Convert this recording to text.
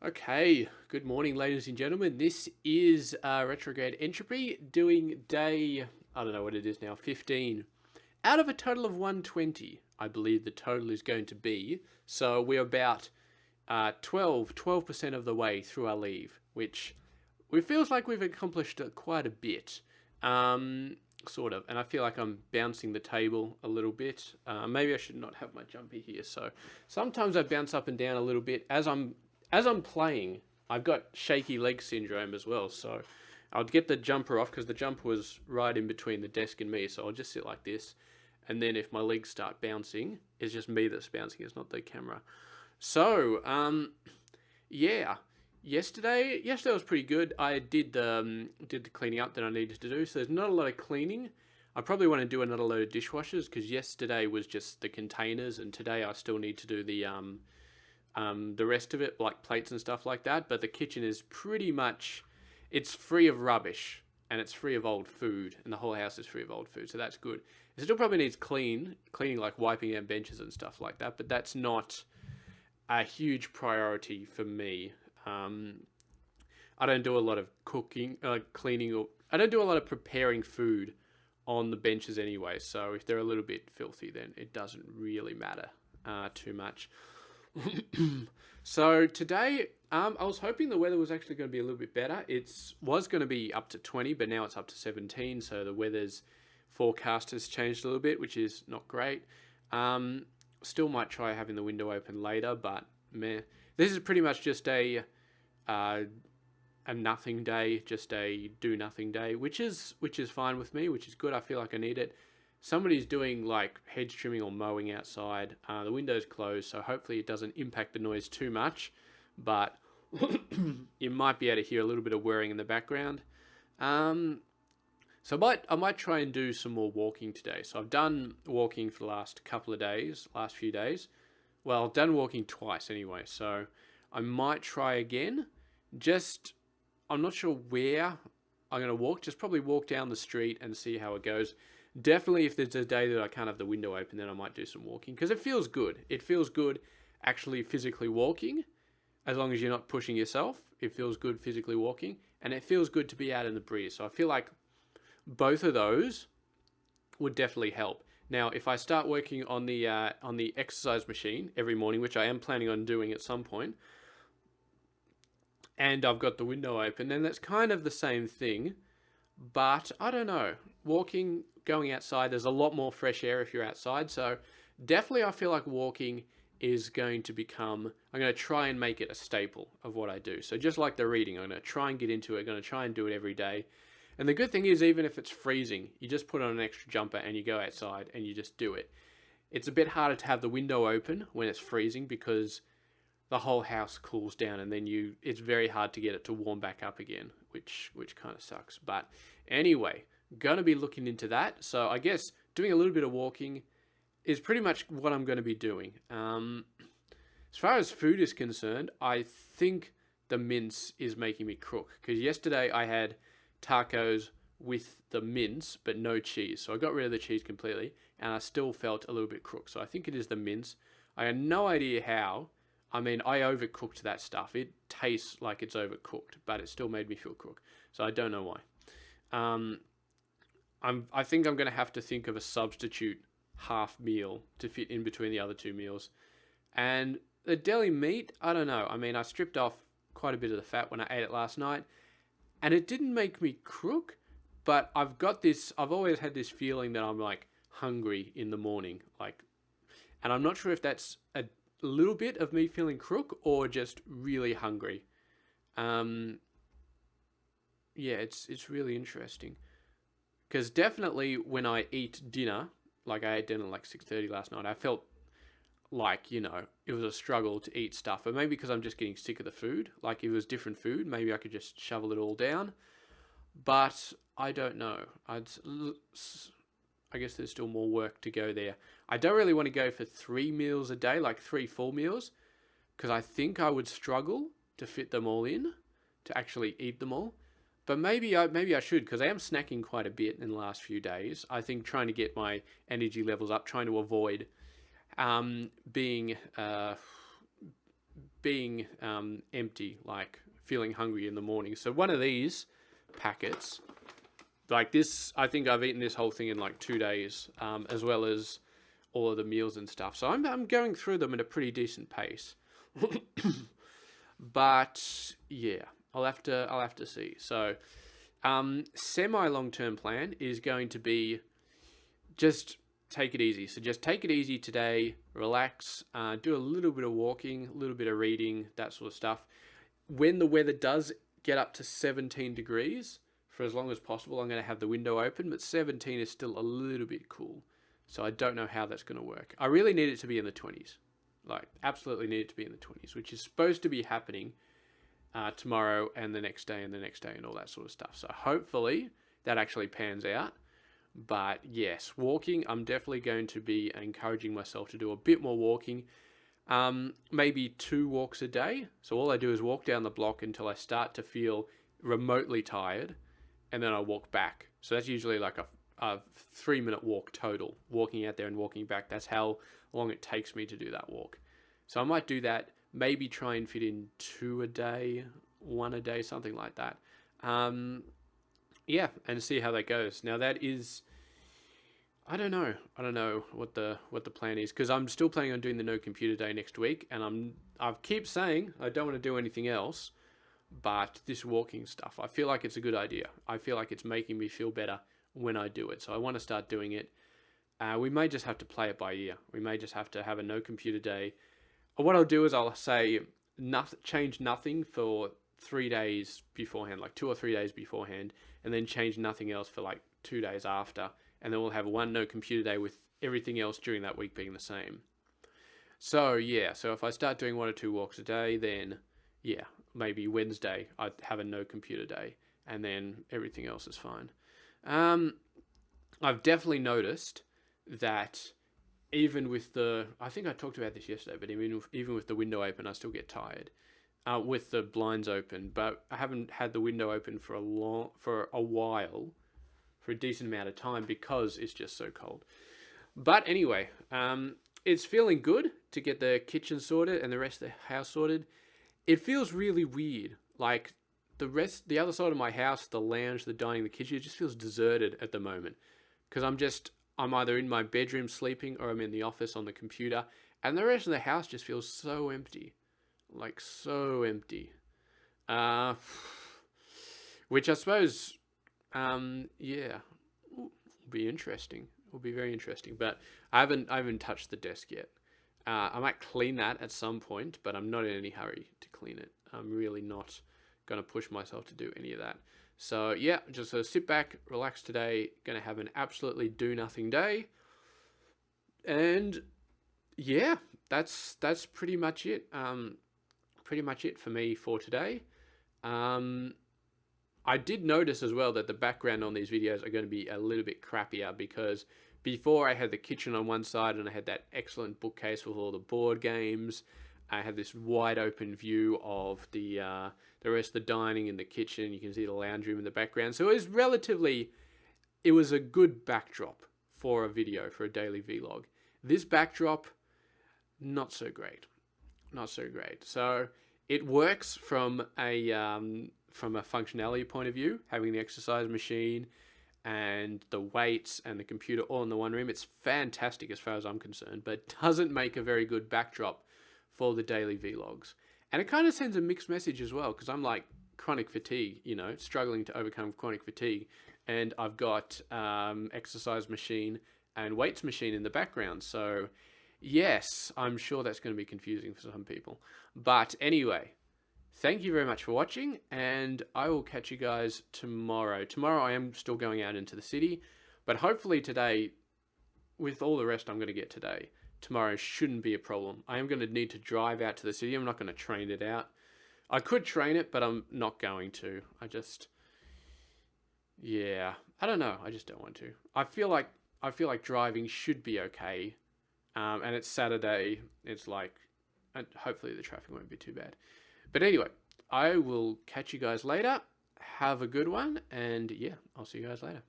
Okay, good morning, ladies and gentlemen. This is Retrograde Entropy doing day, I don't know what it is now, 15 out of a total of 120, I believe the total is going to be. So we're about 12% of the way through our leave, which it feels like we've accomplished quite a bit. Sort of, and I feel like I'm bouncing the table a little bit. Maybe I should not have my jumpy here. So sometimes I bounce up and down a little bit as I'm playing. I've got shaky leg syndrome as well, so I'll get the jumper off because the jumper was right in between the desk and me. So I'll just sit like this, and then if my legs start bouncing, it's just me that's bouncing. It's not the camera. So yeah. Yesterday was pretty good. I did the cleaning up that I needed to do. So there's not a lot of cleaning. I probably want to do another load of dishwashers because yesterday was just the containers, and today I still need to do the rest of it, like plates and stuff like that. But the kitchen is pretty much, it's free of rubbish and it's free of old food, and the whole house is free of old food, so that's good. It still probably needs cleaning, like wiping out benches and stuff like that, but that's not a huge priority for me. I don't do a lot of cooking, cleaning, or I don't do a lot of preparing food on the benches anyway. So if they're a little bit filthy, then it doesn't really matter too much. So today, I was hoping the weather was actually going to be a little bit better. It was going to be up to 20, but now it's up to 17. So the weather's forecast has changed a little bit, which is not great. Still might try having the window open later, but meh. This is pretty much just a nothing day, just a do nothing day, which is fine with me, which is good. I feel like I need it. Somebody's doing like hedge trimming or mowing outside. The window's closed, so hopefully it doesn't impact the noise too much, but you might be able to hear a little bit of whirring in the background. So I might try and do some more walking today. So I've done walking for the last few days. Well, I've done walking twice anyway, so I might try again. I'm not sure where I'm going to walk. Just probably walk down the street and see how it goes. Definitely, if there's a day that I can't have the window open, then I might do some walking because it feels good. It feels good actually physically walking, as long as you're not pushing yourself. It feels good physically walking, and it feels good to be out in the breeze. So I feel like both of those would definitely help. Now, if I start working on the exercise machine every morning, which I am planning on doing at some point, and I've got the window open, then that's kind of the same thing. But I don't know. Walking, going outside, there's a lot more fresh air if you're outside. So definitely I feel like walking is going to become, I'm going to try and make it a staple of what I do. So just like the reading, I'm going to try and get into it. I'm going to try and do it every day. And the good thing is, even if it's freezing, you just put on an extra jumper and you go outside and you just do it. It's a bit harder to have the window open when it's freezing because the whole house cools down, and then it's very hard to get it to warm back up again, which kind of sucks. But anyway, going to be looking into that. So I guess doing a little bit of walking is pretty much what I'm going to be doing. As far as food is concerned, I think the mince is making me crook, because yesterday I had tacos with the mince but no cheese, so I got rid of the cheese completely, and I still felt a little bit crook. So I think it is the mince. I had no idea how. I mean, I overcooked that stuff. It tastes like it's overcooked, but it still made me feel crook. So I don't know why. I think I'm going to have to think of a substitute half meal to fit in between the other two meals. And the deli meat, I don't know. I mean, I stripped off quite a bit of the fat when I ate it last night, and it didn't make me crook, but I've always had this feeling that I'm like hungry in the morning, and I'm not sure if that's a little bit of me feeling crook or just really hungry. Yeah, it's really interesting, because definitely when I eat dinner, like I ate dinner like 6:30 last night, I felt like, it was a struggle to eat stuff. But maybe because I'm just getting sick of the food, like if it was different food, maybe I could just shovel it all down. But I don't know. I guess there's still more work to go there. I don't really want to go for 3 meals a day, like 3 full meals, because I think I would struggle to fit them all in, to actually eat them all. But maybe I should, because I am snacking quite a bit in the last few days. I think trying to get my energy levels up, trying to avoid being being empty, like feeling hungry in the morning. So one of these packets, like this, I think I've eaten this whole thing in like 2 days, as well as all of the meals and stuff. So I'm going through them at a pretty decent pace. But yeah, I'll have to see. So semi long-term plan is going to be just take it easy. So just take it easy today, relax, do a little bit of walking, a little bit of reading, that sort of stuff. When the weather does get up to 17 degrees, for as long as possible, I'm going to have the window open, but 17 is still a little bit cool. So I don't know how that's going to work. I really need it to be in the 20s. Like, absolutely need it to be in the 20s, which is supposed to be happening tomorrow and the next day and all that sort of stuff. So hopefully that actually pans out. But yes, walking, I'm definitely going to be encouraging myself to do a bit more walking. Maybe 2 walks a day. So all I do is walk down the block until I start to feel remotely tired, and then I walk back. So that's usually like a 3-minute walk total, walking out there and walking back. That's how long it takes me to do that walk. So I might do that, maybe try and fit in 2 a day, 1 a day, something like that. Yeah, and see how that goes. Now that is, I don't know what the plan is, because I'm still planning on doing the no computer day next week, and I keep saying I don't want to do anything else, but this walking stuff, I feel like it's a good idea. I feel like it's making me feel better when I do it, so I want to start doing it. We may just have to play it by ear. We may just have to have a no computer day. What I'll do is I'll say change nothing for 3 days beforehand, like 2 or 3 days beforehand, and then change nothing else for like 2 days after. And then we'll have one no computer day with everything else during that week being the same. So yeah, so if I start doing 1 or 2 walks a day, then yeah, maybe Wednesday I'd have a no computer day, and then everything else is fine. I've definitely noticed that even with I think I talked about this yesterday, but even with the window open, I still get tired. With the blinds open, but I haven't had the window open for a while, for a decent amount of time, because it's just so cold. But anyway, it's feeling good to get the kitchen sorted and the rest of the house sorted. It feels really weird, like the other side of my house, the lounge, the dining, the kitchen, it just feels deserted at the moment, because I'm either in my bedroom sleeping or I'm in the office on the computer, and the rest of the house just feels so empty. Like, so empty. Which I suppose, yeah, will be interesting. Will be very interesting. But I haven't touched the desk yet. I might clean that at some point, but I'm not in any hurry to clean it. I'm really not going to push myself to do any of that. So yeah, just gonna sit back, relax today. Going to have an absolutely do nothing day. And yeah, that's pretty much it. Pretty much it for me for today. I did notice as well that the background on these videos are going to be a little bit crappier, because before I had the kitchen on one side and I had that excellent bookcase with all the board games. I had this wide open view of the rest of the dining and the kitchen. You can see the lounge room in the background. So it was a good backdrop for a video, for a daily vlog. This backdrop, not so great. Not so great. So it works from a functionality point of view, having the exercise machine and the weights and the computer all in the one room. It's fantastic as far as I'm concerned, but doesn't make a very good backdrop for the daily vlogs. And it kind of sends a mixed message as well, because I'm like chronic fatigue, struggling to overcome chronic fatigue, and I've got exercise machine and weights machine in the background. So yes, I'm sure that's going to be confusing for some people. But anyway, thank you very much for watching, and I will catch you guys tomorrow. Tomorrow I am still going out into the city, but hopefully today, with all the rest I'm going to get today, tomorrow shouldn't be a problem. I am going to need to drive out to the city. I'm not going to train it out. I could train it, but I'm not going to. I don't know. I just don't want to. I feel like driving should be okay. And it's Saturday. It's like, and hopefully the traffic won't be too bad. But anyway, I will catch you guys later. Have a good one. And yeah, I'll see you guys later.